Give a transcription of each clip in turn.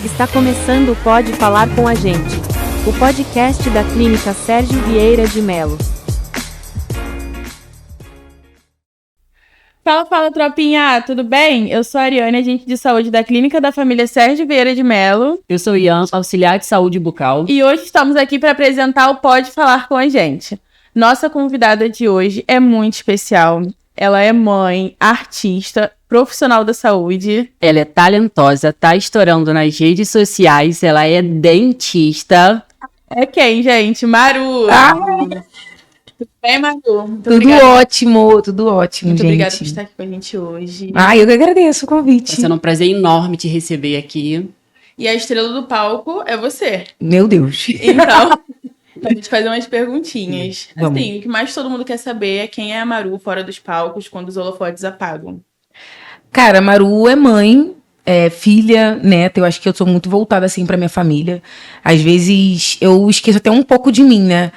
Está começando o Pode Falar com a Gente, o podcast da Clínica Sérgio Vieira de Mello. Fala, tropinha! Tudo bem? Eu sou a Ariane, agente de saúde da Clínica da Família Sérgio Vieira de Mello. Eu sou o Ian, auxiliar de saúde bucal. E hoje estamos aqui para apresentar o Pode Falar com a Gente. Nossa convidada de hoje é muito especial. Ela é mãe, artista, profissional da saúde. Ela é talentosa, tá estourando nas redes sociais, ela é dentista. É quem, gente? Maru! Tudo bem, Maru? Tudo ótimo, gente. Muito obrigada por estar aqui com a gente hoje. Eu que agradeço o convite. Vai ser um prazer enorme te receber aqui. E a estrela do palco é você. Meu Deus. Então, a gente fazer umas perguntinhas. Vamos. Assim, o que mais todo mundo quer saber é quem é a Maru fora dos palcos quando os holofotes apagam. Cara, Maru é mãe, é filha, neta. Eu acho que eu sou muito voltada, assim, pra minha família. Às vezes, eu esqueço até um pouco de mim, né?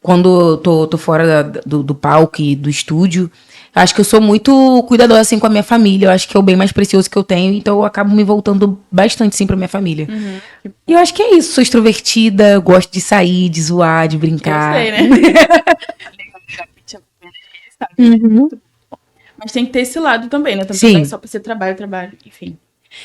Quando eu tô fora do palco e do estúdio, eu acho que eu sou muito cuidadosa, assim, com a minha família. Eu acho que é o bem mais precioso que eu tenho. Então, eu acabo me voltando bastante, assim, pra minha família. Uhum. E eu acho que é isso. Sou extrovertida, gosto de sair, de zoar, de brincar. Eu sei, né? Uhum. Mas tem que ter esse lado também, né? Também Sim. não é só pra ser trabalho, enfim.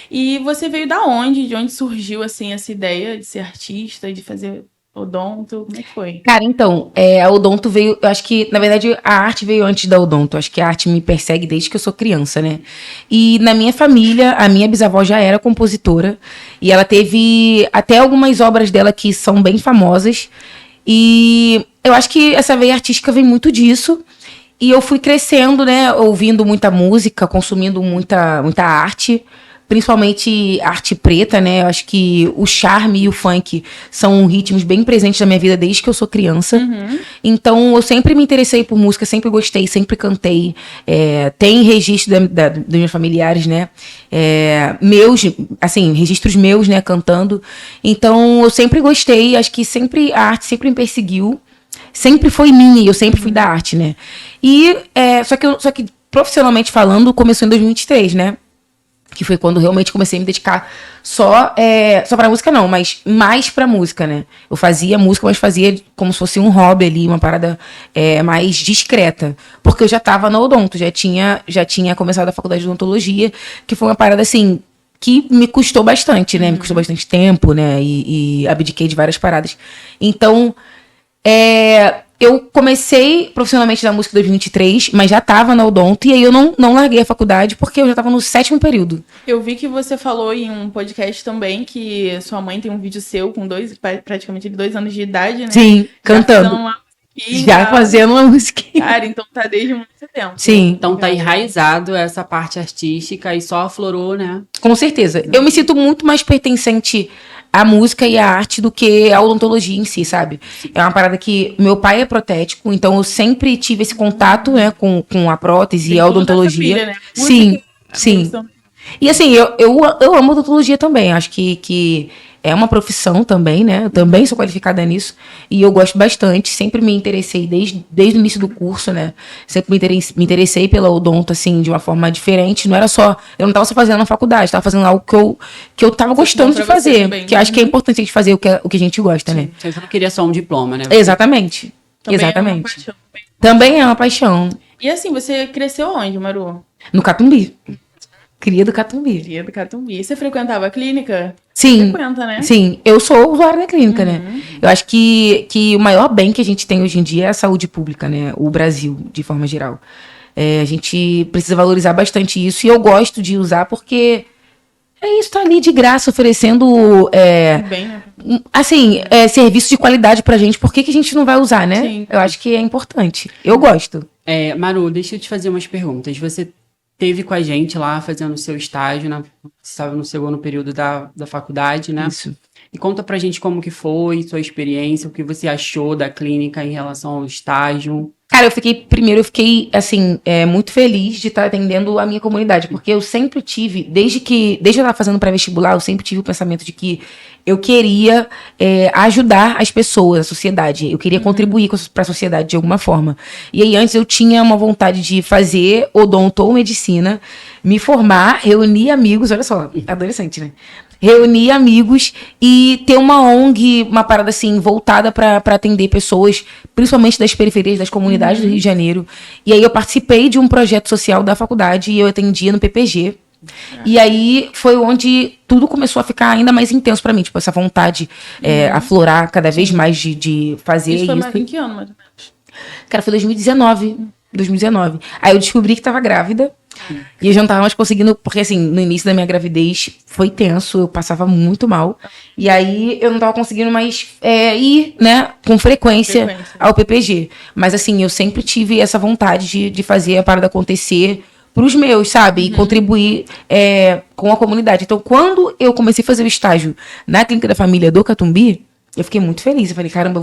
E você veio da onde? De onde surgiu, assim, essa ideia de ser artista, de fazer odonto? Como é que foi? Cara, então, a odonto veio, eu acho que, na verdade, a arte veio antes da odonto. Eu acho que a arte me persegue desde que eu sou criança, né? E na minha família, a minha bisavó já era compositora. E ela teve até algumas obras dela que são bem famosas. E eu acho que essa veia artística vem muito disso. E eu fui crescendo, né? Ouvindo muita música, consumindo muita arte. Principalmente arte preta, né? Eu acho que o charme e o funk são ritmos bem presentes na minha vida desde que eu sou criança. Uhum. Então, eu sempre me interessei por música, sempre gostei, sempre cantei. Tem registro dos meus familiares, né? Meus, assim, registros meus, né? Cantando. Então, eu sempre gostei. Acho que sempre a arte sempre me perseguiu. Sempre foi minha e eu sempre fui da arte, né? E, só que profissionalmente falando, começou em 2023, né? Que foi quando realmente comecei a me dedicar só pra música não, mas mais pra música, né? Eu fazia música, mas fazia como se fosse um hobby ali, uma parada mais discreta. Porque eu já tava na odonto, já tinha começado a faculdade de odontologia, que foi uma parada assim, que me custou bastante, né? Me custou bastante tempo, né? E abdiquei de várias paradas. Então, eu comecei profissionalmente na música em 2023, mas já tava na odonto, e aí eu não larguei a faculdade porque eu já tava no 7º período. Eu vi que você falou em um podcast também que sua mãe tem um vídeo seu com praticamente 2 anos de idade, né? Sim, cantando. Já fazendo uma musiquinha. Cara, então tá desde muito tempo. Sim. Então tá enraizado essa parte artística e só aflorou, né? Com certeza. Eu me sinto muito mais pertencente à música e à arte do que à odontologia em si, sabe? É uma parada que meu pai é protético, então eu sempre tive esse contato, né, com a prótese e a odontologia. Família, né? Sim, Música, sim. E assim, eu amo odontologia também. Acho que é uma profissão também, né? Eu também sou qualificada nisso. E eu gosto bastante. Sempre me interessei desde o início do curso, né? Sempre me interessei pela odonto, assim, de uma forma diferente. Não era só... Eu não estava só fazendo na faculdade. Estava fazendo algo que eu estava gostando de fazer. Também, que eu acho que é importante a gente fazer o que a gente gosta, né? Você não queria só um diploma, né? Exatamente. também Exatamente. É uma paixão. Também é uma paixão. E assim, você cresceu onde, Maru? No Catumbi. Cria do Catumbi. Cria do Catumbi. Você frequentava a clínica? Sim. Frequenta, né? Sim, eu sou usuária da clínica, né? Eu acho que o maior bem que a gente tem hoje em dia é a saúde pública, né? O Brasil, de forma geral. A gente precisa valorizar bastante isso e eu gosto de usar porque é isso, tá ali de graça oferecendo, Bem, né? assim, serviço de qualidade pra gente. Por que a gente não vai usar, né? Sim. Eu acho que é importante. Eu gosto. Maru, deixa eu te fazer umas perguntas. Você esteve com a gente lá fazendo o seu estágio, você estava no 2º período da faculdade, né? Isso. E conta pra gente como que foi, sua experiência, o que você achou da clínica em relação ao estágio. Cara, eu fiquei, assim, muito feliz de estar atendendo a minha comunidade, porque eu sempre tive, desde eu estava fazendo pré-vestibular, eu sempre tive o pensamento de que eu queria ajudar as pessoas, a sociedade, eu queria contribuir para a sociedade de alguma forma. E aí, antes eu tinha uma vontade de fazer odonto ou medicina, me formar, reunir amigos, olha só, adolescente, né? Reunir amigos e ter uma ONG, uma parada assim, voltada para atender pessoas, principalmente das periferias, das comunidades do Rio de Janeiro. E aí eu participei de um projeto social da faculdade e eu atendia no PPG. E aí foi onde tudo começou a ficar ainda mais intenso para mim, tipo, essa vontade aflorar cada vez mais de fazer Isso isso. foi mais em que ano, mais ou menos? Cara, foi 2019. Aí eu descobri que tava grávida. E eu já não tava mais conseguindo, porque assim, no início da minha gravidez foi tenso, eu passava muito mal. E aí eu não tava conseguindo mais ir, né, com frequência ao PPG. Mas assim, eu sempre tive essa vontade de fazer a parada acontecer pros meus, sabe? E contribuir com a comunidade. Então, quando eu comecei a fazer o estágio na Clínica da Família do Catumbi, eu fiquei muito feliz. Eu falei, caramba,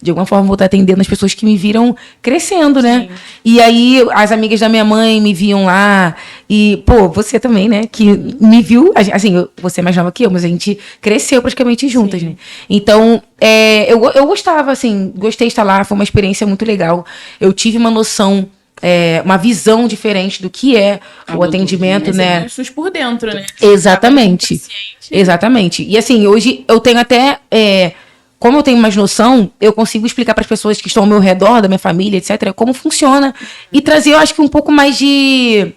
de alguma forma, vou estar atendendo as pessoas que me viram crescendo, né? Sim. E aí, as amigas da minha mãe me viam lá. E, pô, você também, né? Que me viu. Assim, você é mais nova que eu, mas a gente cresceu praticamente juntas, né? Então, eu gostava, assim, gostei de estar lá. Foi uma experiência muito legal. Eu tive uma noção, uma visão diferente do que é o atendimento, né? SUS por dentro, né? Exatamente. Exatamente. E assim, hoje eu tenho até... como eu tenho mais noção, eu consigo explicar para as pessoas que estão ao meu redor, da minha família, etc., como funciona. E trazer, eu acho que um pouco mais de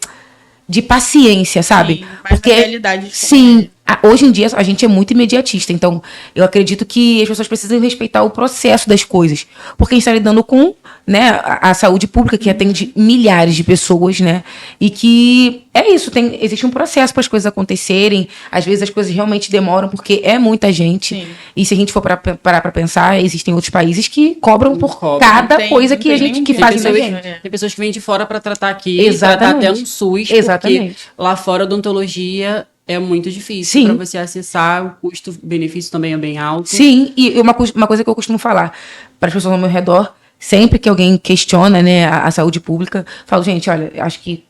paciência, sabe? Sim, porque realidade. Sim, hoje em dia a gente é muito imediatista. Então, eu acredito que as pessoas precisam respeitar o processo das coisas. Porque a gente está lidando com, né, a saúde pública, que atende milhares de pessoas, né? E que é isso, existe um processo para as coisas acontecerem. Às vezes as coisas realmente demoram, porque é muita gente. Sim. E se a gente for parar para pensar, existem outros países que cobram por cada coisa que a gente que faz na gente. Tem pessoas que vêm de fora para tratar aqui, exatamente, tratar até no SUS, exatamente, porque lá fora a odontologia é muito difícil para você acessar, o custo-benefício também é bem alto. Sim, e uma coisa que eu costumo falar para as pessoas ao meu redor, sempre que alguém questiona, né, a saúde pública, falo, gente, olha, acho que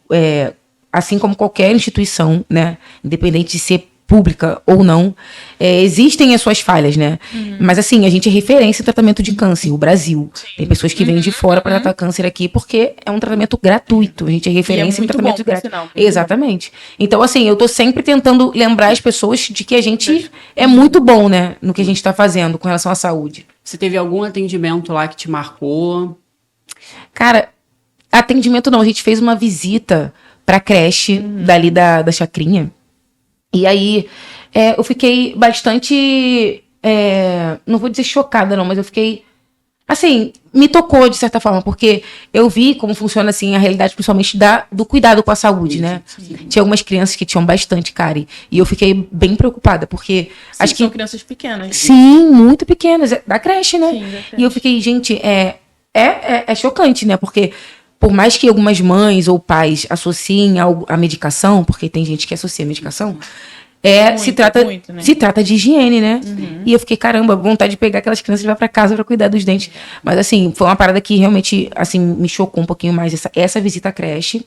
assim como qualquer instituição, né, independente de ser pública ou não, existem as suas falhas, né? Mas assim, a gente é referência em tratamento de câncer, o Brasil. Sim. Tem pessoas que vêm de fora para tratar câncer aqui porque é um tratamento gratuito. A gente é referência em tratamento gratuito. Exatamente. Então, assim, eu tô sempre tentando lembrar as pessoas de que a gente é muito bom, né, no que a gente tá fazendo com relação à saúde. Você teve algum atendimento lá que te marcou? Cara, atendimento não, a gente fez uma visita pra creche dali da Chacrinha. E aí, eu fiquei bastante, não vou dizer chocada não, mas eu fiquei, assim, me tocou de certa forma, porque eu vi como funciona, assim, a realidade, principalmente do cuidado com a saúde, né? Sim. Tinha algumas crianças que tinham bastante cárie, e eu fiquei bem preocupada, porque... Sim, são crianças pequenas. Sim, muito pequenas, da creche, né? Sim, da creche. E eu fiquei, gente, é chocante, né? Porque... por mais que algumas mães ou pais associem a medicação, porque tem gente que associa a medicação, se trata de higiene, né? E eu fiquei, caramba, vontade de pegar aquelas crianças e levar pra casa pra cuidar dos dentes. Mas assim, foi uma parada que realmente assim, me chocou um pouquinho mais, essa visita à creche.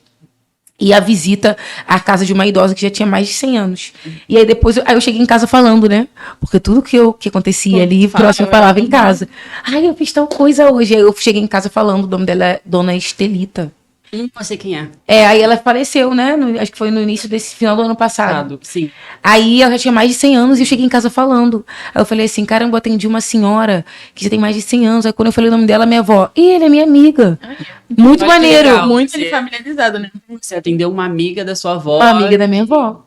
E a visita à casa de uma idosa que já tinha mais de 100 anos. E aí depois, eu cheguei em casa falando, né? Porque tudo que acontecia ali, próximo eu falava em casa. Ai, eu fiz tal coisa hoje. Aí eu cheguei em casa falando, o nome dela é Dona Estelita. Não sei quem é. Aí ela faleceu, né? Acho que foi no início desse final do ano passado. Sim. Aí ela já tinha mais de 100 anos e eu cheguei em casa falando. Aí eu falei assim, caramba, eu atendi uma senhora que já tem mais de 100 anos. Aí quando eu falei o nome dela, minha avó, ele é minha amiga. Muito maneiro. Legal. Muito familiarizado, né? Você atendeu uma amiga da sua avó. Uma amiga da minha avó.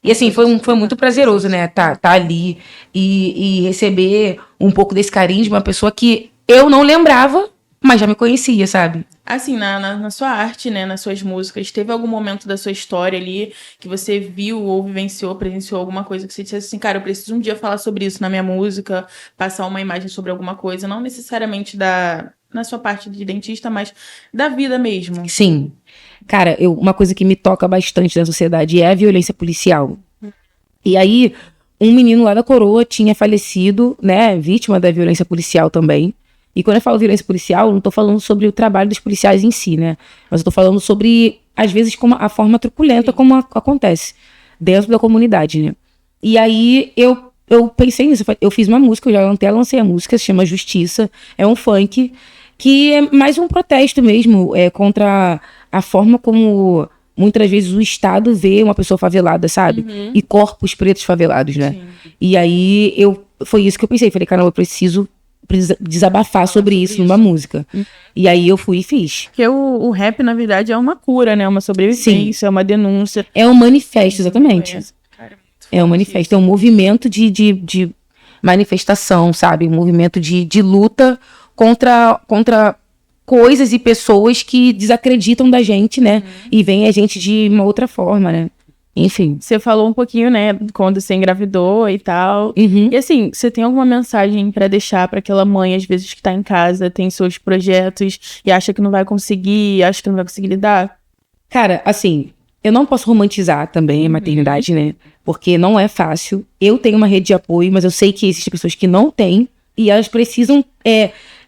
E assim, foi muito prazeroso, né? Tá ali e receber um pouco desse carinho de uma pessoa que eu não lembrava, mas já me conhecia, sabe? Assim, na sua arte, né, nas suas músicas, teve algum momento da sua história ali que você viu ou vivenciou, presenciou alguma coisa que você disse assim, cara, eu preciso um dia falar sobre isso na minha música, passar uma imagem sobre alguma coisa, não necessariamente na sua parte de dentista, mas da vida mesmo. Sim. Cara, uma coisa que me toca bastante na sociedade é a violência policial. E aí, um menino lá da Coroa tinha falecido, né, vítima da violência policial também. E quando eu falo violência policial, eu não tô falando sobre o trabalho dos policiais em si, né? Mas eu tô falando sobre, às vezes, como a forma truculenta como acontece dentro da comunidade, né? E aí eu pensei nisso, eu fiz uma música, eu já até lancei a música, se chama Justiça, é um funk, que é mais um protesto mesmo, contra a forma como muitas vezes o Estado vê uma pessoa favelada, sabe? E corpos pretos favelados, né? Sim. E aí foi isso que eu pensei, falei, caramba, eu preciso desabafar sobre isso numa música. E aí eu fui e fiz. Porque o rap, na verdade, é uma cura, né? Uma sobrevivência, é uma denúncia. É um manifesto, exatamente. É um manifesto, é um movimento de manifestação, sabe? Um movimento de luta contra coisas e pessoas que desacreditam da gente, né? E veem a gente de uma outra forma, né? Enfim. Você falou um pouquinho, né, quando você engravidou e tal. Uhum. E assim, você tem alguma mensagem pra deixar pra aquela mãe, às vezes, que tá em casa, tem seus projetos e acha que não vai conseguir, acha que não vai conseguir lidar? Cara, assim, eu não posso romantizar também a maternidade, né? Porque não é fácil. Eu tenho uma rede de apoio, mas eu sei que existem pessoas que não têm e elas precisam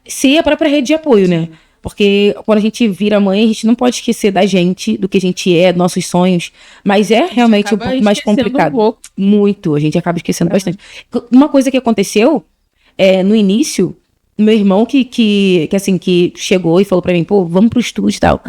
ser a própria rede de apoio, né? Porque quando a gente vira mãe, a gente não pode esquecer da gente, do que a gente é, dos nossos sonhos. Mas é realmente um pouco mais complicado. Muito, a gente acaba esquecendo bastante. Uma coisa que aconteceu no início, meu irmão que chegou e falou pra mim, pô, vamos pro estúdio e tal.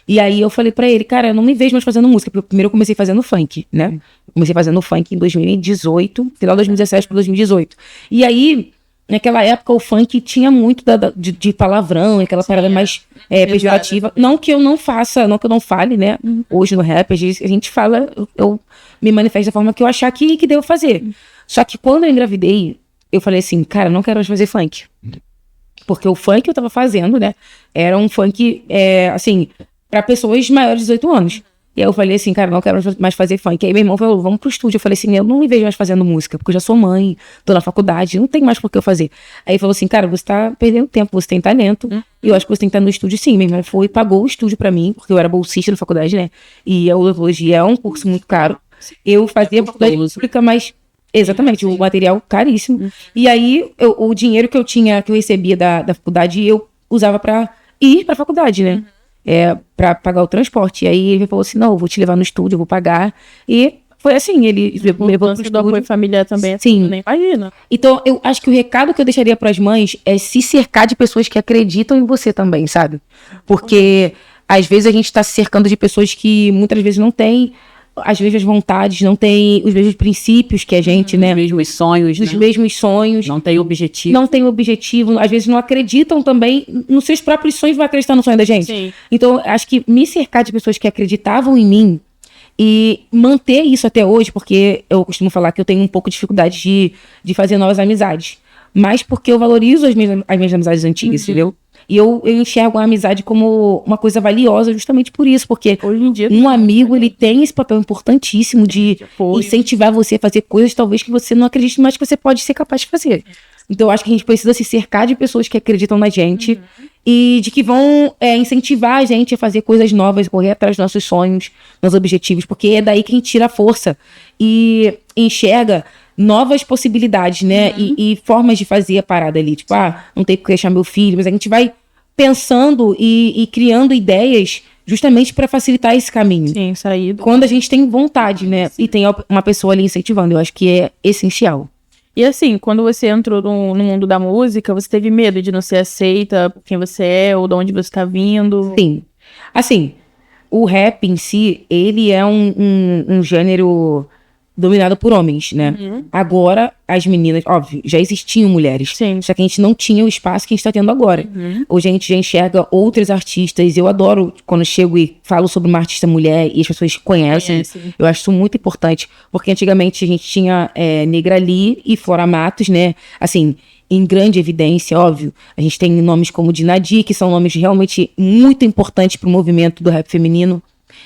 E aí eu falei pra ele, cara, eu não me vejo mais fazendo música, porque primeiro eu comecei fazendo funk, né? Comecei fazendo funk em 2018, final de 2017 para 2018. E aí, naquela época, o funk tinha muito de palavrão, aquela parada mais pejorativa. Não que eu não faça, não que eu não fale, né? Hoje no rap, a gente fala, eu me manifesto da forma que eu achar que devo fazer. Só que quando eu engravidei, eu falei assim, cara, eu não quero mais fazer funk. Porque o funk que eu tava fazendo, né? Era um funk, assim, pra pessoas maiores de 18 anos. E aí eu falei assim, cara, não quero mais fazer funk. Aí meu irmão falou, vamos pro estúdio. Eu falei assim, eu não me vejo mais fazendo música, porque eu já sou mãe, tô na faculdade, não tem mais por que eu fazer. Aí ele falou assim, cara, você tá perdendo tempo, você tem talento, e eu acho que você tem que estar no estúdio sim. Meu irmão foi e pagou o estúdio pra mim, porque eu era bolsista na faculdade, né? E a odontologia é um curso muito caro. Eu fazia faculdade pública, mas... Exatamente, o material caríssimo. E aí, o dinheiro que eu recebia da faculdade, eu usava pra ir pra faculdade, né? Pra pagar o transporte. E aí ele falou assim, não, eu vou te levar no estúdio, eu vou pagar. E foi assim, ele levou pro estúdio. Apoio familiar também, sim. Nem imagina. Então, eu acho que o recado que eu deixaria pras mães é se cercar de pessoas que acreditam em você também, sabe? Porque, às vezes, a gente tá se cercando de pessoas que muitas vezes não têm as mesmas vontades, não tem os mesmos princípios que a gente, né? Os mesmos sonhos, Os mesmos sonhos. Não tem objetivo. Não tem objetivo. Às vezes não acreditam também nos seus próprios sonhos, vai acreditar no sonho da gente. Sim. Então, acho que me cercar de pessoas que acreditavam em mim e manter isso até hoje, porque eu costumo falar que eu tenho um pouco de dificuldade de fazer novas amizades. Mas porque eu valorizo as minhas amizades antigas, entendeu? E eu enxergo a amizade como uma coisa valiosa justamente por isso, porque Hoje em dia, um amigo, ele tem esse papel importantíssimo de incentivar você a fazer coisas talvez que você não acredite, mas que você pode ser capaz de fazer. Então, eu acho que a gente precisa se cercar de pessoas que acreditam na gente e de que vão incentivar a gente a fazer coisas novas, correr atrás dos nossos sonhos, dos objetivos, porque é daí que a gente tira a força e enxerga novas possibilidades, né? E formas de fazer a parada ali. Tipo, não tem que deixar meu filho, mas a gente vai pensando e criando ideias justamente para facilitar esse caminho. Sim, saído. Quando a gente tem vontade, né? E tem uma pessoa ali incentivando, eu acho que é essencial. E assim, quando você entrou no mundo da música, você teve medo de não ser aceita por quem você é ou de onde você tá vindo? Sim. Assim, o rap em si, ele é um gênero dominado por homens, né? Agora, as meninas, óbvio, já existiam mulheres. Sim. Só que a gente não tinha o espaço que a gente tá tendo agora. Hoje a gente já enxerga outras artistas. Eu adoro quando eu chego e falo sobre uma artista mulher e as pessoas conhecem. Eu acho isso muito importante. Porque antigamente a gente tinha Negra Lee e Flora Matos, né? Assim, em grande evidência, óbvio. A gente tem nomes como Dinadi, que são nomes realmente muito importantes pro movimento do rap feminino.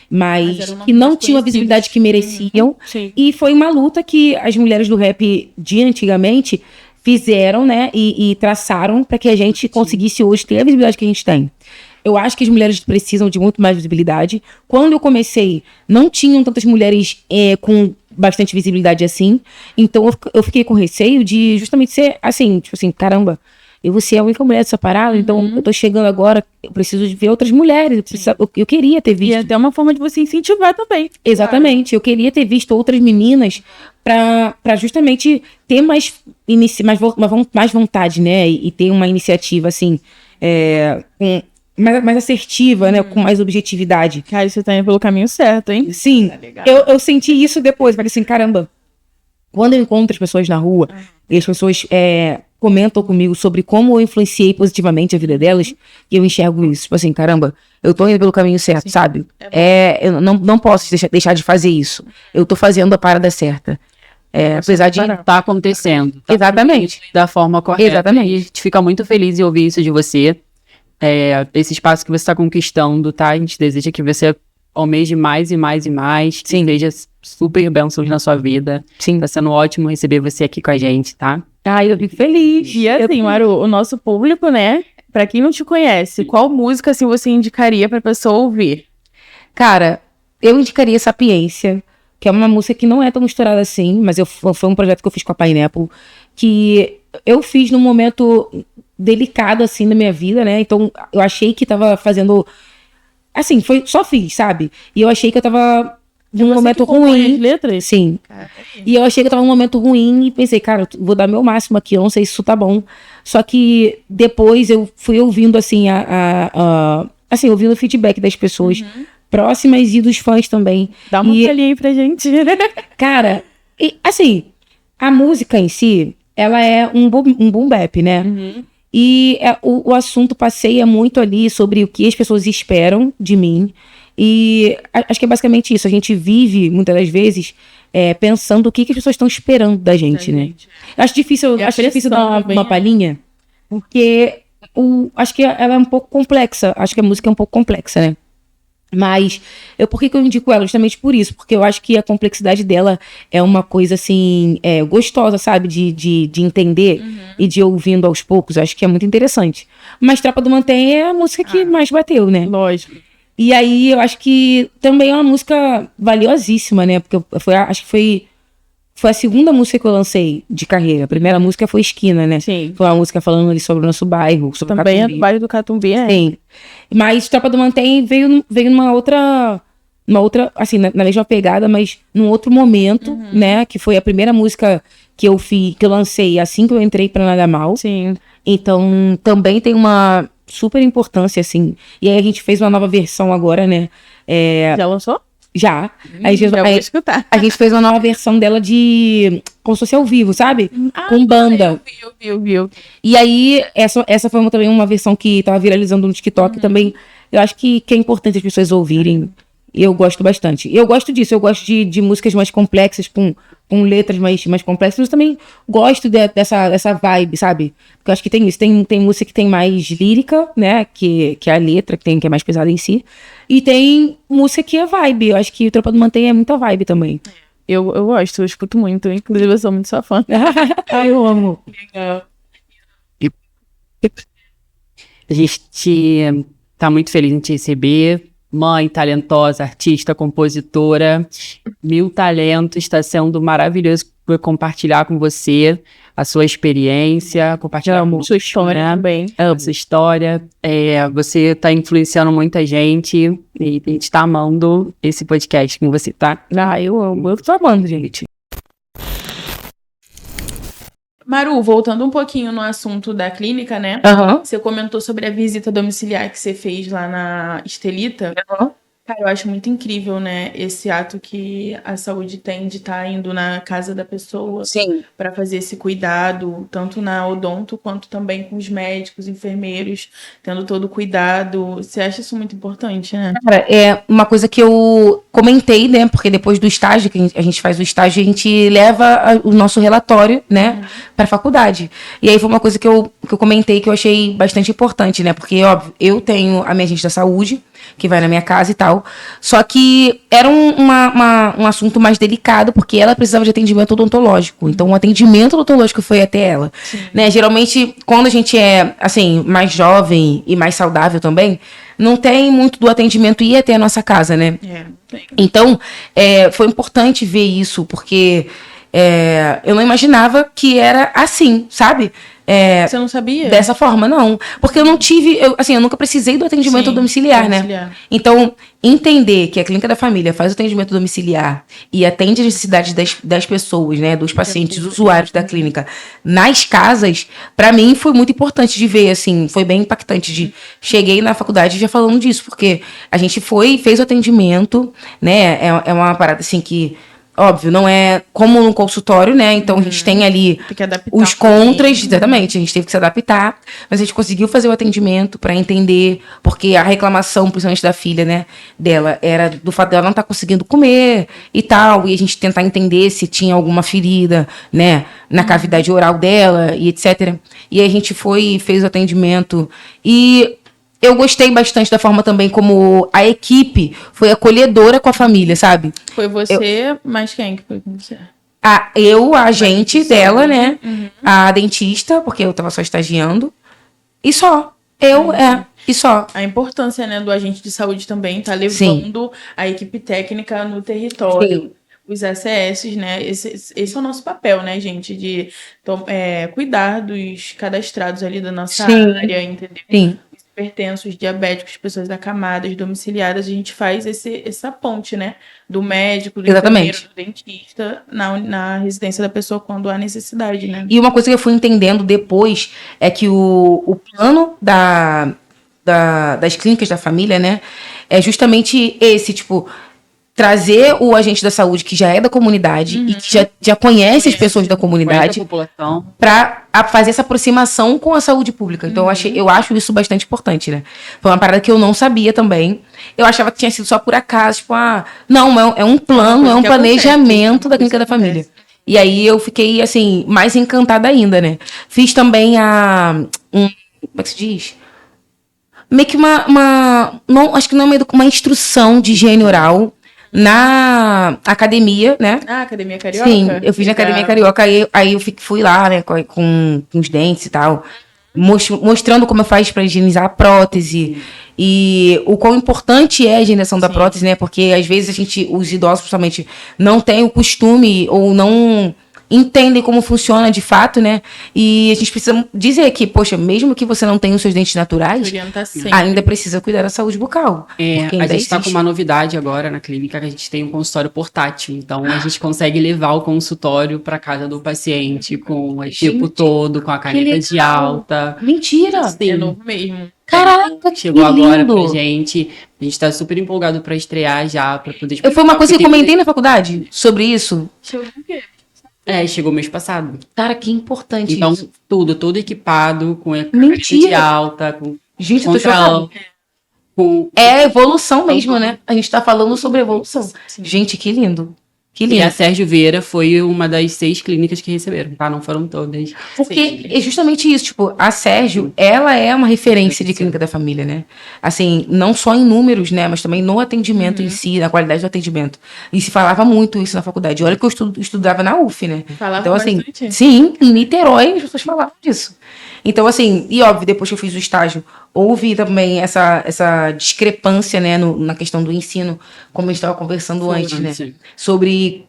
Mas que não tinham a visibilidade que mereciam. E foi uma luta que as mulheres do rap de antigamente fizeram, né? E traçaram para que a gente conseguisse hoje ter a visibilidade que a gente tem. Eu acho que as mulheres precisam de muito mais visibilidade. Quando eu comecei, não tinham tantas mulheres com bastante visibilidade assim. Então eu fiquei com receio de justamente ser assim, tipo assim, caramba, eu vou ser a única mulher dessa parada, então eu tô chegando agora, eu preciso de ver outras mulheres, eu queria ter E visto. é até uma forma de você incentivar também. Exatamente, eu queria ter visto outras meninas para justamente ter mais vontade, né? E ter uma iniciativa, assim, mais assertiva, né? Com mais objetividade. Cara, você tá indo pelo caminho certo, hein? Sim, eu senti isso depois. Falei assim, caramba, quando eu encontro as pessoas na rua e as pessoas comentam comigo sobre como eu influenciei positivamente a vida delas, e eu enxergo isso. Tipo assim, caramba, eu tô indo pelo caminho certo, sabe? Eu não posso deixar de fazer isso. Eu tô fazendo a parada certa. Apesar de... Tá acontecendo. Exatamente. Da forma correta. Exatamente. E a gente fica muito feliz em ouvir isso de você. Esse espaço que você está conquistando, tá? A gente deseja que você almeje mais e mais e mais. Sim. Veja super bênçãos na sua vida. Sim. Tá sendo ótimo receber você aqui com a gente, tá? Eu fico feliz. E assim, Maru, o nosso público, né? Pra quem não te conhece, qual música assim você indicaria pra pessoa ouvir? Cara, eu indicaria Sapiência, que é uma música que não é tão misturada assim, mas foi um projeto que eu fiz com a Pineapple, que eu fiz num momento delicado, assim, da minha vida, né? Então, eu achei que tava fazendo... Assim, só fiz, sabe? E eu achei que eu tava num momento ruim. As letras? Sim. E eu achei que eu tava num momento ruim e pensei, cara, eu vou dar meu máximo aqui, eu não sei se isso tá bom. Só que depois eu fui ouvindo, assim, assim, ouvindo o feedback das pessoas próximas e dos fãs também. Dá uma palhinha aí pra gente. Cara, assim, a música em si, ela é um boom bap, né? E o assunto passeia muito ali sobre o que as pessoas esperam de mim. E acho que é basicamente isso. A gente vive, muitas das vezes, pensando o que as pessoas estão esperando da gente, né? Eu acho difícil, dar uma palhinha, porque acho que ela é um pouco complexa. Acho que a música é um pouco complexa, né? Mas por que eu indico ela? Justamente por isso, porque eu acho que a complexidade dela é uma coisa assim, gostosa, sabe? De entender e de ir ouvindo aos poucos. Eu acho que é muito interessante. Mas Tropa do Mantém é a música que mais bateu, né? Lógico. E aí eu acho que também é uma música valiosíssima, né? Porque acho que foi a segunda música que eu lancei de carreira. A primeira música foi Esquina, né? Sim. Foi uma música falando ali sobre o nosso bairro. Sobre também é do bairro do Catumbi, né? Sim. Mas Tropa do Mantém veio numa outra, assim, na mesma pegada, mas num outro momento, né? Que foi a primeira música que eu lancei assim que eu entrei pra Nada Mal. Sim. Então, também tem uma super importância, assim. E aí a gente fez uma nova versão agora, né? Já lançou? Já. Já vou escutar. A gente fez uma nova versão dela como se fosse ao vivo, sabe? Com banda. Eu vi. E aí, essa foi também uma versão que tava viralizando no TikTok também. Eu acho que é importante as pessoas ouvirem. E eu gosto bastante. E eu gosto disso. Eu gosto de músicas mais complexas, com letras mais complexas. Mas também gosto dessa vibe, sabe? Porque eu acho que tem isso. Tem música que tem mais lírica, né? Que é a letra, que é mais pesada em si. E tem música que é vibe. Eu acho que o Tropa do Mantém é muita vibe também. Eu gosto, eu escuto muito. Inclusive, eu sou muito sua fã. Eu amo. Legal. A gente tá muito feliz em te receber. Mãe, talentosa, artista, compositora, 1000 talentos, está sendo maravilhoso compartilhar com você a sua experiência, compartilhar sua história também. Sua história. Você está influenciando muita gente e a gente está amando esse podcast com você, tá? Eu amo, eu tô amando, gente. Maru, voltando um pouquinho no assunto da clínica, né? Você comentou sobre a visita domiciliar que você fez lá na Estelita. Cara, eu acho muito incrível, né? Esse ato que a saúde tem de estar indo na casa da pessoa para fazer esse cuidado, tanto na odonto quanto também com os médicos, enfermeiros, tendo todo o cuidado. Você acha isso muito importante, né? Cara, é uma coisa que eu comentei, né? Porque depois do estágio, que a gente faz o estágio, a gente leva o nosso relatório, né? Para a faculdade. E aí foi uma coisa que eu comentei que eu achei bastante importante, né? Porque, óbvio, eu tenho a minha agente da saúde, que vai na minha casa e tal. Só que era um assunto mais delicado, porque ela precisava de atendimento odontológico. Então, o atendimento odontológico foi até ela. Né? Geralmente, quando a gente é, assim, mais jovem e mais saudável também, não tem muito do atendimento ir até a nossa casa, né? Então, foi importante ver isso, porque eu não imaginava que era assim, sabe? Você não sabia? Dessa forma, não. Porque eu não tive, eu nunca precisei do atendimento Sim, domiciliar, né? domiciliar. Então, entender que a Clínica da Família faz o atendimento domiciliar e atende as necessidades das pessoas, né? Dos pacientes, dos usuários da clínica nas casas, pra mim foi muito importante de ver, assim, foi bem impactante. Cheguei na faculdade já falando disso, porque a gente fez o atendimento, né? É uma parada assim que. Óbvio, não é como no consultório, né? Então a gente tem ali Tem que adaptar os um pouquinho. contras, exatamente. A gente teve que se adaptar, mas a gente conseguiu fazer o atendimento para entender, porque a reclamação, principalmente da filha, né, dela, era do fato dela não estar conseguindo comer e tal, e a gente tentar entender se tinha alguma ferida, né, na cavidade oral dela e etc. E aí a gente fez o atendimento e eu gostei bastante da forma também como a equipe foi acolhedora com a família, sabe? Foi você, mas quem que foi com você? A agente dela, né? A dentista, porque eu tava só estagiando. E só. E só. A importância, né, do agente de saúde também tá levando a equipe técnica no território. Sim. Os ACS, né? Esse é o nosso papel, né, gente? De cuidar dos cadastrados ali da nossa Sim. área, entendeu? Sim. Hipertensos, diabéticos, pessoas acamadas, domiciliadas, a gente faz essa ponte, né? Do médico, do Exatamente. enfermeiro, do dentista, na residência da pessoa quando há necessidade, né? E uma coisa que eu fui entendendo depois é que o plano das clínicas da família, né? É justamente esse, tipo, trazer o agente da saúde que já é da comunidade e que já conhece as pessoas da comunidade população. para fazer essa aproximação com a saúde pública. Então, eu acho isso bastante importante, né? Foi uma parada que eu não sabia também. Eu achava que tinha sido só por acaso, tipo, não, é um plano, é um planejamento da Clínica da Família. E aí eu fiquei, assim, mais encantada ainda, né? Fiz também como é que se diz? Meio que não, acho que não é uma instrução de higiene oral na academia, né? Academia Carioca? Sim, eu fiz na Academia Carioca, aí eu fui lá, né, com os dentes e tal, mostrando como eu faço para higienizar a prótese e o quão importante é a higienização da prótese, né? Porque às vezes os idosos, principalmente, não têm o costume ou não entendem como funciona de fato, né? E a gente precisa dizer que, poxa, mesmo que você não tenha os seus dentes naturais, ainda precisa cuidar da saúde bucal. A gente está com uma novidade agora na clínica, que a gente tem um consultório portátil. Então, a gente consegue levar o consultório para casa do paciente com o equipo todo, com a caneta de alta. Mentira! Sim. É novo mesmo. Caraca, chegou agora pra gente. A gente tá super empolgado para estrear já, para poder... Foi uma coisa que eu comentei na faculdade sobre isso. Chegou o quê? Chegou mês passado. Cara, que importante então, isso. Todo equipado, com a Mentira. de alta, com... Gente, eu tô chocada. É evolução mesmo, né? A gente tá falando sobre evolução. Sim. Gente, que lindo. Que lindo. E a Sérgio Vieira foi uma das 6 clínicas que receberam, tá? Não foram todas. Porque é justamente isso, tipo, a Sérgio, ela é uma referência de clínica da família, né? Assim, não só em números, né? Mas também no atendimento em si, na qualidade do atendimento. E se falava muito isso na faculdade. Olha que eu estudava na UF, né? Falava então, assim, bastante. Sim, em Niterói as pessoas falavam disso. Então, assim, e óbvio, depois que eu fiz o estágio, houve também essa discrepância, né, na questão do ensino, como a gente estava conversando antes, né? Sim. Sobre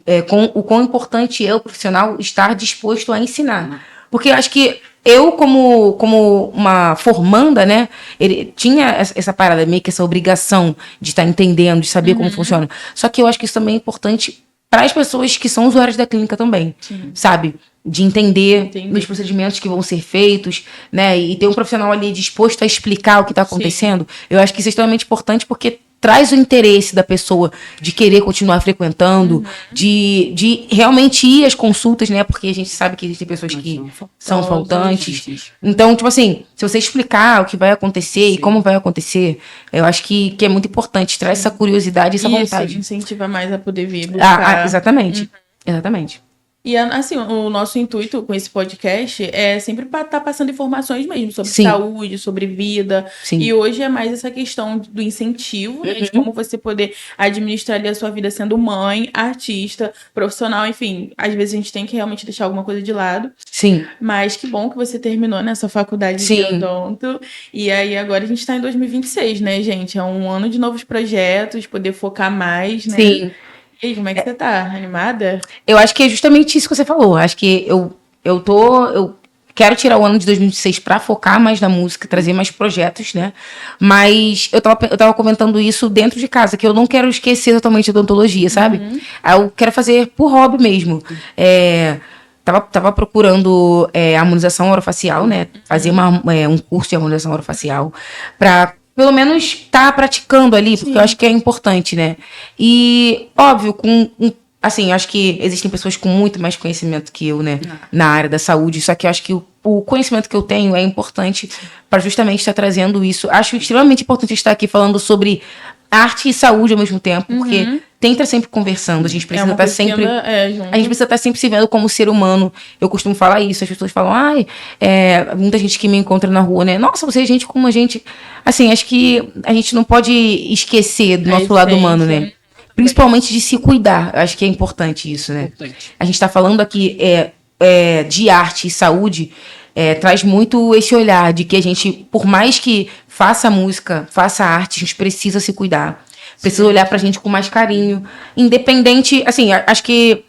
o quão importante é o profissional estar disposto a ensinar. Porque eu acho que eu, como uma formanda, né, ele tinha essa parada, meio que essa obrigação de estar entendendo, de saber como funciona. Só que eu acho que isso também é importante para as pessoas que são usuárias da clínica também, sabe? De entender os procedimentos que vão ser feitos, né? E ter um profissional ali disposto a explicar o que está acontecendo. Eu acho que isso é extremamente importante porque traz o interesse da pessoa de querer continuar frequentando, de realmente ir às consultas, né? Porque a gente sabe que existem pessoas que são faltantes. Então, tipo assim, se você explicar o que vai acontecer e como vai acontecer, eu acho que é muito importante. Traz essa curiosidade e essa vontade. Incentiva mais a poder vir buscar. Exatamente. Exatamente. E, assim, o nosso intuito com esse podcast é sempre estar passando informações mesmo sobre saúde, sobre vida. Sim. E hoje é mais essa questão do incentivo, né, de como você poder administrar ali a sua vida sendo mãe, artista, profissional, enfim. Às vezes a gente tem que realmente deixar alguma coisa de lado. Sim. Mas que bom que você terminou nessa faculdade de odonto. E aí agora a gente está em 2026, né, gente? É um ano de novos projetos, poder focar mais, né? Sim. E aí, como é que você tá? Animada? Eu acho que é justamente isso que você falou. Acho que eu quero tirar o ano de 2026 para focar mais na música, trazer mais projetos, né? Mas eu tava comentando isso dentro de casa, que eu não quero esquecer totalmente a odontologia, sabe? Eu quero fazer por hobby mesmo. Tava procurando harmonização orofacial, né? Fazer um curso de harmonização orofacial para pelo menos estar praticando ali, porque eu acho que é importante, né? E, óbvio, assim, acho que existem pessoas com muito mais conhecimento que eu, né? Na área da saúde, só que eu acho que o conhecimento que eu tenho é importante para justamente estar trazendo isso. Acho extremamente importante estar aqui falando sobre arte e saúde ao mesmo tempo, porque tem que estar sempre conversando, a gente precisa estar sempre... A gente precisa estar sempre se vendo como ser humano. Eu costumo falar isso, as pessoas falam, muita gente que me encontra na rua, né? Nossa, você é gente como a gente... Assim, acho que a gente não pode esquecer do nosso lado humano, né? Principalmente de se cuidar. Eu acho que é importante isso, né? A gente está falando aqui de arte e saúde, traz muito esse olhar de que a gente, por mais que faça música, faça arte, a gente precisa se cuidar. Precisa olhar pra gente com mais carinho. Independente, assim, acho que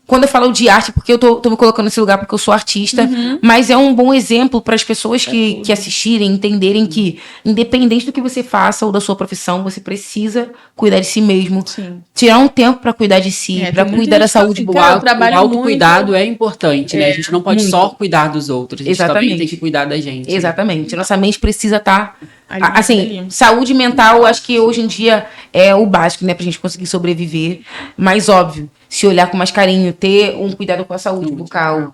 quando eu falo de arte, porque eu tô me colocando nesse lugar porque eu sou artista, mas é um bom exemplo para as pessoas que assistirem, entenderem que, independente do que você faça ou da sua profissão, você precisa cuidar de si mesmo. Sim. Tirar um tempo para cuidar de si, para cuidar da saúde. O autocuidado é importante, né? A gente não pode só cuidar dos outros, a gente também tem que cuidar da gente. Exatamente. Nossa mente precisa estar... Assim, saúde mental, acho que hoje em dia é o básico, né? Pra gente conseguir sobreviver. Mas, óbvio, se olhar com mais carinho, ter um cuidado com a saúde bucal,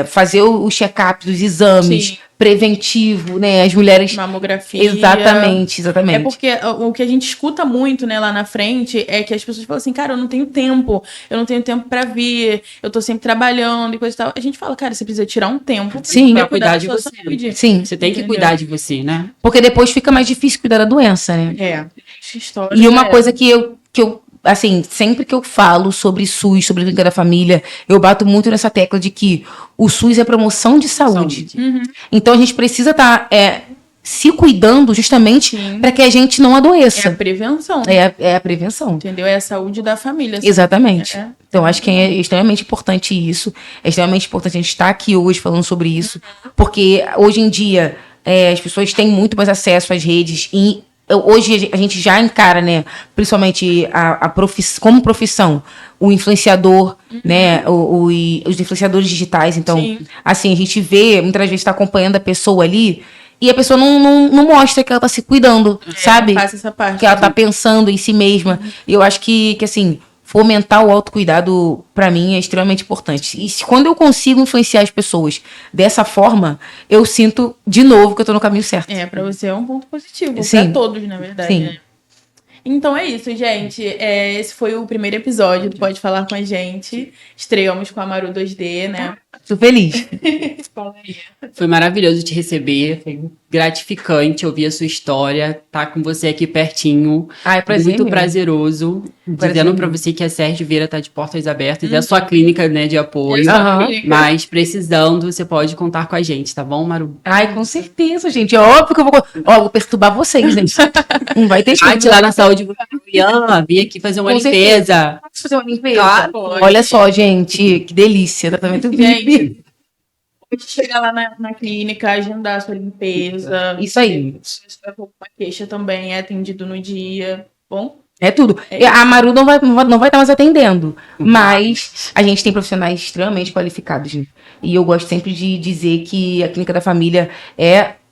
fazer o check-up dos exames, preventivo, né? As mulheres... Mamografia. Exatamente. É porque o que a gente escuta muito, né, lá na frente, é que as pessoas falam assim, cara, eu não tenho tempo pra vir, eu tô sempre trabalhando e coisa e tal. A gente fala, cara, você precisa tirar um tempo pra cuidar de você. Sim. Você tem que cuidar de você, né? Porque depois fica mais difícil cuidar da doença, né? História. E uma coisa que eu assim, sempre que eu falo sobre SUS, sobre Clínica da Família, eu bato muito nessa tecla de que o SUS é promoção de saúde. Então a gente precisa estar se cuidando justamente para que a gente não adoeça. É a prevenção. É a prevenção. Entendeu? É a saúde da família. Exatamente. Então acho que é extremamente importante isso. É extremamente importante a gente estar aqui hoje falando sobre isso. Porque hoje em dia as pessoas têm muito mais acesso às redes e hoje a gente já encara, né, principalmente como profissão, o influenciador, né, os influenciadores digitais. Então, assim, a gente vê, muitas vezes está acompanhando a pessoa ali e a pessoa não mostra que ela está se cuidando, sabe? Faz essa parte, que ela está pensando em si mesma. E eu acho que assim, fomentar o autocuidado, para mim, é extremamente importante. E quando eu consigo influenciar as pessoas dessa forma, eu sinto, de novo, que eu tô no caminho certo. Pra você é um ponto positivo. Pra todos, na verdade. Sim. Né? Então é isso, gente. Esse foi o primeiro episódio do Pode Falar com a Gente. Estreamos com a Maru 2D, né? Tô feliz. Foi maravilhoso te receber, foi gratificante ouvir a sua história, tá com você aqui pertinho. É prazer muito mesmo. Prazeroso. Dizendo pra você que a Sérgio Vieira tá de portas abertas, é a sua clínica, né, de apoio. Mas precisando, você pode contar com a gente, tá bom, Maru? Com certeza, gente. É óbvio que eu vou perturbar vocês, gente. Não vai ter jeito. Lá na saúde, vim aqui fazer uma limpeza. Fazer uma limpeza? Claro, olha só, gente, que delícia. Tratamento VIP. Pode chegar lá na clínica, agendar a sua limpeza. Isso aí. Se você tiver alguma queixa também, é atendido no dia. Bom? É tudo. A Maru não vai estar mais atendendo. Mas a gente tem profissionais extremamente qualificados. Né? E eu gosto sempre de dizer que a Clínica da Família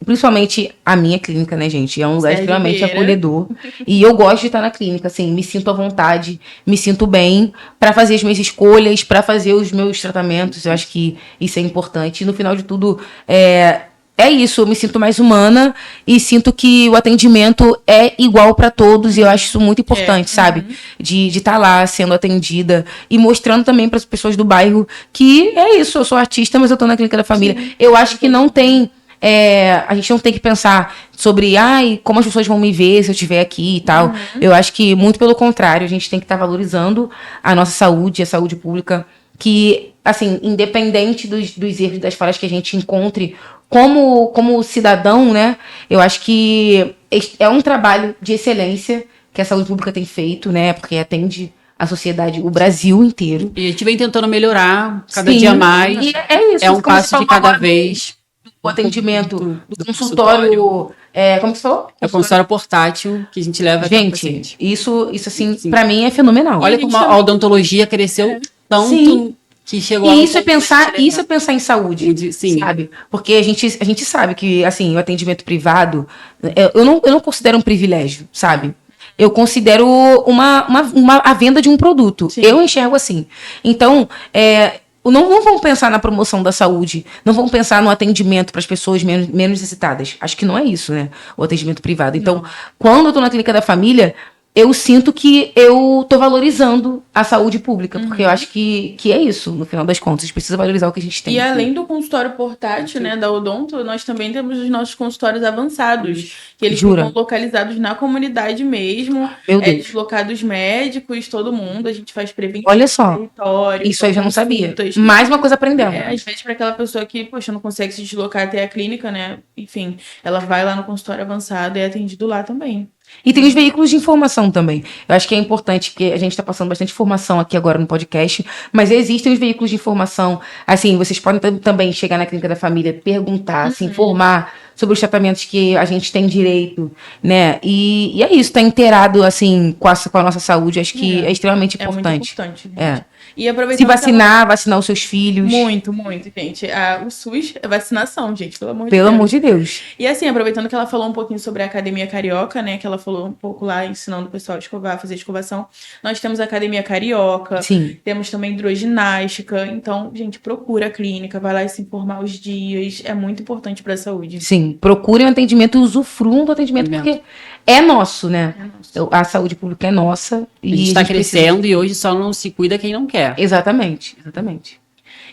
principalmente a minha clínica, né, gente? É um lugar extremamente acolhedor. E eu gosto de estar na clínica, assim, me sinto à vontade, me sinto bem para fazer as minhas escolhas, para fazer os meus tratamentos. Eu acho que isso é importante. E no final de tudo, é isso, eu me sinto mais humana e sinto que o atendimento é igual para todos e eu acho isso muito importante, sabe? De estar lá sendo atendida e mostrando também para as pessoas do bairro que é isso, eu sou artista, mas eu tô na Clínica da Família. Eu acho que não tem... a gente não tem que pensar sobre como as pessoas vão me ver se eu estiver aqui e tal. Eu acho que, muito pelo contrário, a gente tem que estar valorizando a nossa saúde, a saúde pública, que, assim, independente dos erros, das falhas que a gente encontre como cidadão, né? Eu acho que é um trabalho de excelência que a saúde pública tem feito, né? Porque atende a sociedade, o Brasil inteiro. E a gente vem tentando melhorar cada Sim, dia mais. e é isso. É um como você passo de falou cada agora, vez. O atendimento do consultório. consultório. Como que você falou? É o consultório portátil que a gente leva até o Gente, paciente. isso assim, Sim. pra mim é fenomenal. Olha como a odontologia cresceu tanto Sim. que chegou a E isso é pensar em saúde, Sim. sabe? Porque a gente sabe que, assim, o atendimento privado, eu não considero um privilégio, sabe? Eu considero a venda de um produto. Sim. Eu enxergo assim. Então, não vamos pensar na promoção da saúde, não vamos pensar no atendimento para as pessoas menos necessitadas. Acho que não é isso, né? O atendimento privado. Então, quando eu tô na clínica da família, eu sinto que eu tô valorizando a saúde pública, porque eu acho que é isso, no final das contas. A gente precisa valorizar o que a gente tem. E além do consultório portátil, né, da Odonto, nós também temos os nossos consultórios avançados, que eles Jura? ficam localizados na comunidade mesmo, Meu Deus. deslocados médicos, todo mundo, a gente faz prevenção. Olha só, território, isso aí eu já não sabia. consultas. Mais uma coisa aprendendo. Às vezes, para aquela pessoa que, poxa, não consegue se deslocar até a clínica, né? Enfim, ela vai lá no consultório avançado e é atendido lá também. E tem os veículos de informação também. Eu acho que é importante, porque a gente está passando bastante informação aqui agora no podcast, mas existem os veículos de informação. Assim, vocês podem também chegar na clínica da família, perguntar, se informar sobre os tratamentos que a gente tem direito, né? E é isso, tá inteirado, assim, com a nossa saúde. Acho que é extremamente É muito importante. importante. Gente. É. E aproveitando Se que vacinar os seus filhos. Muito, gente. O SUS é vacinação, gente, pelo amor de Pelo Deus. amor de Deus. E assim, aproveitando que ela falou um pouquinho sobre a Academia Carioca, né? Que ela falou um pouco lá, ensinando o pessoal a escovar, fazer escovação. Nós temos a Academia Carioca. Sim. Temos também hidroginástica. Então, gente, procura a clínica, vai lá se informar os dias. É muito importante para a saúde. Sim, procurem o atendimento e usufruam do atendimento, porque é nosso, né? A saúde pública é nossa. A gente está crescendo e hoje só não se cuida quem não quer. Exatamente.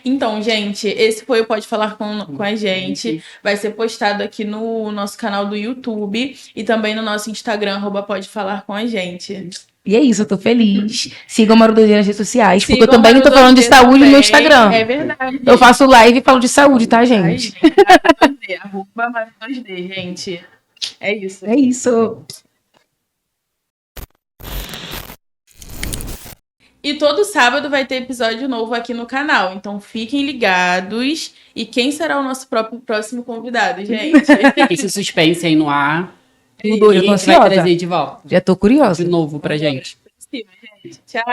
Então, gente, esse foi o Pode Falar com a gente. Vai ser postado aqui no nosso canal do YouTube e também no nosso Instagram, @Pode Falar com a gente. E é isso, eu tô feliz. Sigam a Marudosia nas redes sociais, porque eu Sigam também tô falando de Marudosia saúde no meu também. Instagram. É verdade. Eu faço live e falo de saúde, tá, gente? @Maru2D, gente. É isso. É isso. E todo sábado vai ter episódio novo aqui no canal. Então fiquem ligados. E quem será o nosso próximo convidado, gente? Esse suspense aí no ar. Tudo, E eu tô a gente vai ansiosa. trazer de volta. Já tô curiosa. De novo pra gente. Tchau.